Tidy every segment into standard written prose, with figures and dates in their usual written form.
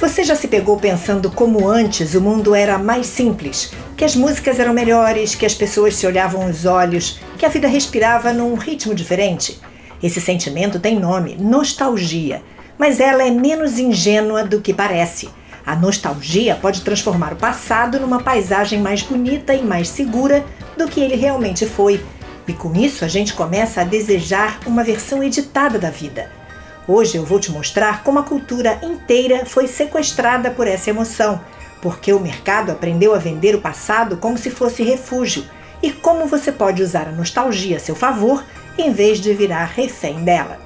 Você já se pegou pensando como antes o mundo era mais simples, que as músicas eram melhores, que as pessoas se olhavam nos olhos, que a vida respirava num ritmo diferente? Esse sentimento tem nome, nostalgia, mas ela é menos ingênua do que parece. A nostalgia pode transformar o passado numa paisagem mais bonita e mais segura do que ele realmente foi. E com isso a gente começa a desejar uma versão editada da vida. Hoje eu vou te mostrar como a cultura inteira foi sequestrada por essa emoção, porque o mercado aprendeu a vender o passado como se fosse refúgio, e como você pode usar a nostalgia a seu favor em vez de virar refém dela.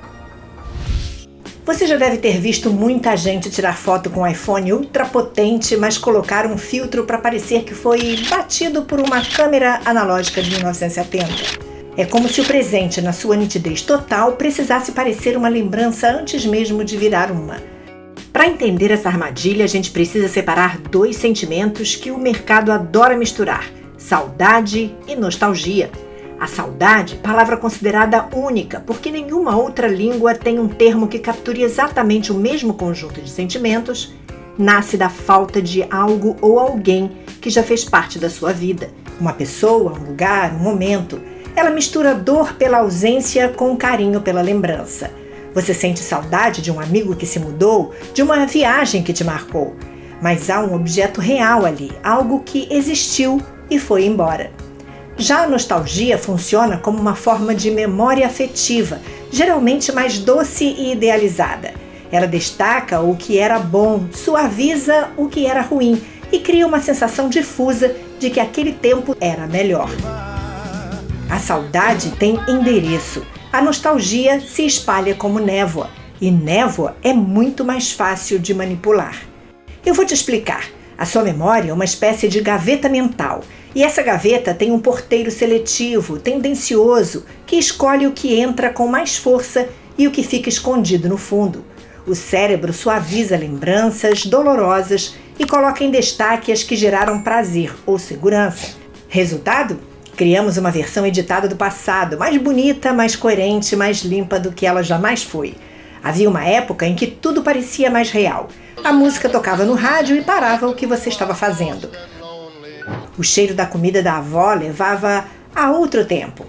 Você já deve ter visto muita gente tirar foto com um iPhone ultrapotente, mas colocar um filtro para parecer que foi batido por uma câmera analógica de 1970. É como se o presente, na sua nitidez total, precisasse parecer uma lembrança antes mesmo de virar uma. Para entender essa armadilha, a gente precisa separar dois sentimentos que o mercado adora misturar: saudade e nostalgia. A saudade, palavra considerada única, porque nenhuma outra língua tem um termo que capture exatamente o mesmo conjunto de sentimentos, nasce da falta de algo ou alguém que já fez parte da sua vida. Uma pessoa, um lugar, um momento. Ela mistura dor pela ausência com carinho pela lembrança. Você sente saudade de um amigo que se mudou, de uma viagem que te marcou. Mas há um objeto real ali, algo que existiu e foi embora. Já a nostalgia funciona como uma forma de memória afetiva, geralmente mais doce e idealizada. Ela destaca o que era bom, suaviza o que era ruim e cria uma sensação difusa de que aquele tempo era melhor. A saudade tem endereço. A nostalgia se espalha como névoa, e névoa é muito mais fácil de manipular. Eu vou te explicar. A sua memória é uma espécie de gaveta mental, e essa gaveta tem um porteiro seletivo, tendencioso, que escolhe o que entra com mais força e o que fica escondido no fundo. O cérebro suaviza lembranças dolorosas e coloca em destaque as que geraram prazer ou segurança. Resultado? Criamos uma versão editada do passado, mais bonita, mais coerente, mais limpa do que ela jamais foi. Havia uma época em que tudo parecia mais real. A música tocava no rádio e parava o que você estava fazendo. O cheiro da comida da avó levava a outro tempo.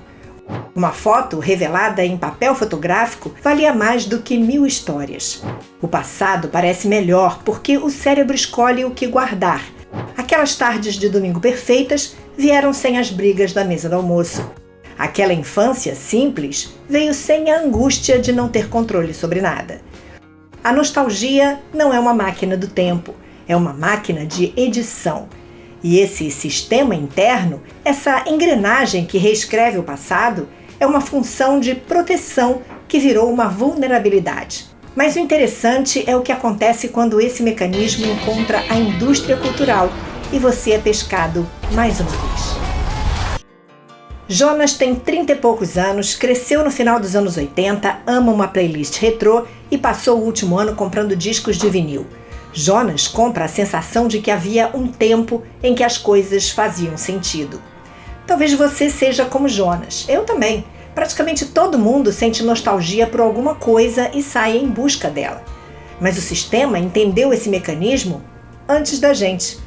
Uma foto revelada em papel fotográfico valia mais do que 1000 histórias. O passado parece melhor porque o cérebro escolhe o que guardar. Aquelas tardes de domingo perfeitas vieram sem as brigas da mesa do almoço. Aquela infância simples veio sem a angústia de não ter controle sobre nada. A nostalgia não é uma máquina do tempo, é uma máquina de edição. E esse sistema interno, essa engrenagem que reescreve o passado, é uma função de proteção que virou uma vulnerabilidade. Mas o interessante é o que acontece quando esse mecanismo encontra a indústria cultural e você é pescado mais uma vez. Jonas tem 30 e poucos anos, cresceu no final dos anos 80, ama uma playlist retrô e passou o último ano comprando discos de vinil. Jonas compra a sensação de que havia um tempo em que as coisas faziam sentido. Talvez você seja como Jonas, eu também. Praticamente todo mundo sente nostalgia por alguma coisa e sai em busca dela. Mas o sistema entendeu esse mecanismo antes da gente.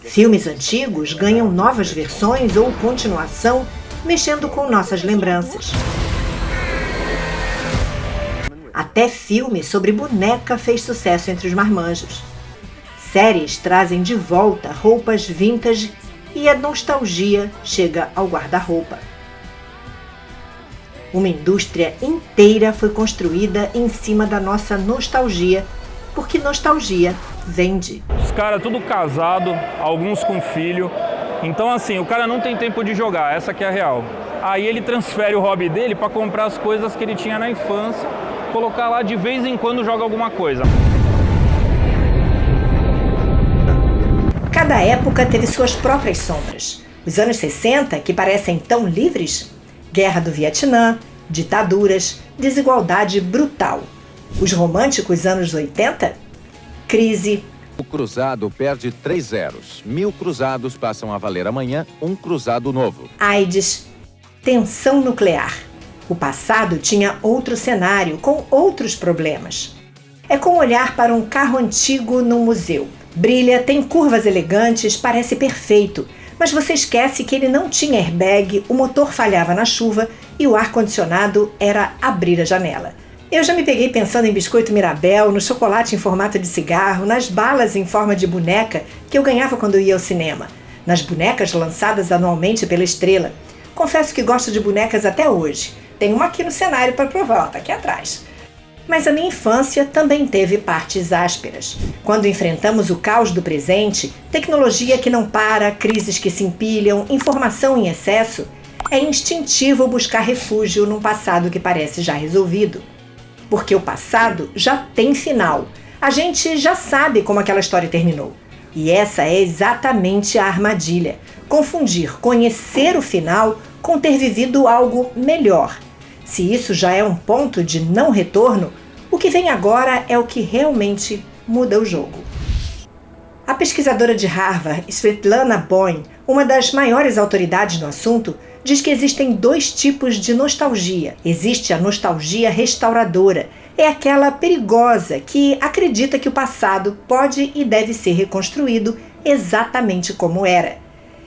Filmes antigos ganham novas versões ou continuação, mexendo com nossas lembranças. Até filme sobre boneca fez sucesso entre os marmanjos. Séries trazem de volta roupas vintage e a nostalgia chega ao guarda-roupa. Uma indústria inteira foi construída em cima da nossa nostalgia, porque nostalgia vende. Os caras tudo casado, alguns com filho. Então assim, o cara não tem tempo de jogar, essa que é a real. Aí ele transfere o hobby dele para comprar as coisas que ele tinha na infância, colocar lá de vez em quando joga alguma coisa. Cada época teve suas próprias sombras. Os anos 60, que parecem tão livres? Guerra do Vietnã, ditaduras, desigualdade brutal. Os românticos anos 80? Crise. O cruzado perde 3 zeros. 1000 cruzados passam a valer amanhã um cruzado novo. AIDS. Tensão nuclear. O passado tinha outro cenário, com outros problemas. É como olhar para um carro antigo num museu. Brilha, tem curvas elegantes, parece perfeito, mas você esquece que ele não tinha airbag, o motor falhava na chuva e o ar-condicionado era abrir a janela. Eu já me peguei pensando em biscoito Mirabel, no chocolate em formato de cigarro, nas balas em forma de boneca que eu ganhava quando eu ia ao cinema, nas bonecas lançadas anualmente pela Estrela. Confesso que gosto de bonecas até hoje. Tem uma aqui no cenário para provar, tá aqui atrás. Mas a minha infância também teve partes ásperas. Quando enfrentamos o caos do presente, tecnologia que não para, crises que se empilham, informação em excesso, é instintivo buscar refúgio num passado que parece já resolvido. Porque o passado já tem final. A gente já sabe como aquela história terminou. E essa é exatamente a armadilha. Confundir conhecer o final com ter vivido algo melhor. Se isso já é um ponto de não retorno, o que vem agora é o que realmente muda o jogo. A pesquisadora de Harvard, Svetlana Boym, uma das maiores autoridades no assunto, diz que existem 2 tipos de nostalgia. Existe a nostalgia restauradora, é aquela perigosa que acredita que o passado pode e deve ser reconstruído exatamente como era.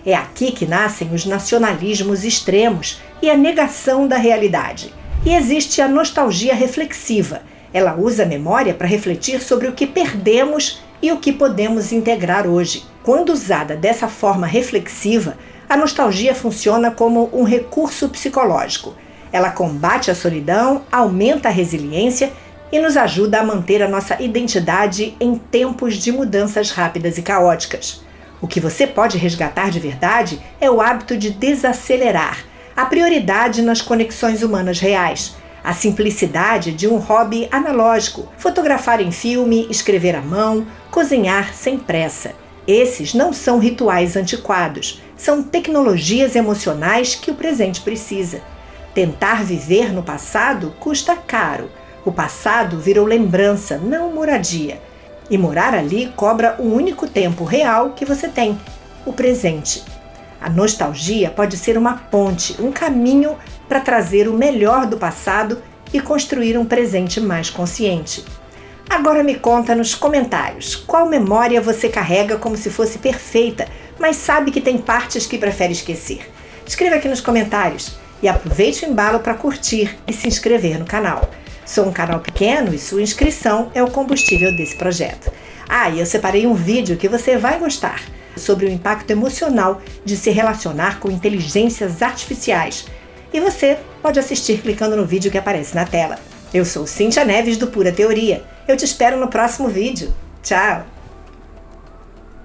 É aqui que nascem os nacionalismos extremos e a negação da realidade. E existe a nostalgia reflexiva. Ela usa a memória para refletir sobre o que perdemos e o que podemos integrar hoje. Quando usada dessa forma reflexiva, a nostalgia funciona como um recurso psicológico. Ela combate a solidão, aumenta a resiliência e nos ajuda a manter a nossa identidade em tempos de mudanças rápidas e caóticas. O que você pode resgatar de verdade é o hábito de desacelerar, a prioridade nas conexões humanas reais, a simplicidade de um hobby analógico, fotografar em filme, escrever à mão, cozinhar sem pressa. Esses não são rituais antiquados, são tecnologias emocionais que o presente precisa. Tentar viver no passado custa caro. O passado virou lembrança, não moradia. E morar ali cobra o único tempo real que você tem, o presente. A nostalgia pode ser uma ponte, um caminho para trazer o melhor do passado e construir um presente mais consciente. Agora me conta nos comentários qual memória você carrega como se fosse perfeita, mas sabe que tem partes que prefere esquecer. Escreva aqui nos comentários e aproveite o embalo para curtir e se inscrever no canal. Sou um canal pequeno e sua inscrição é o combustível desse projeto. E eu separei um vídeo que você vai gostar sobre o impacto emocional de se relacionar com inteligências artificiais. E você pode assistir clicando no vídeo que aparece na tela. Eu sou Cíntia Neves do Pura Teoria. Eu te espero no próximo vídeo. Tchau!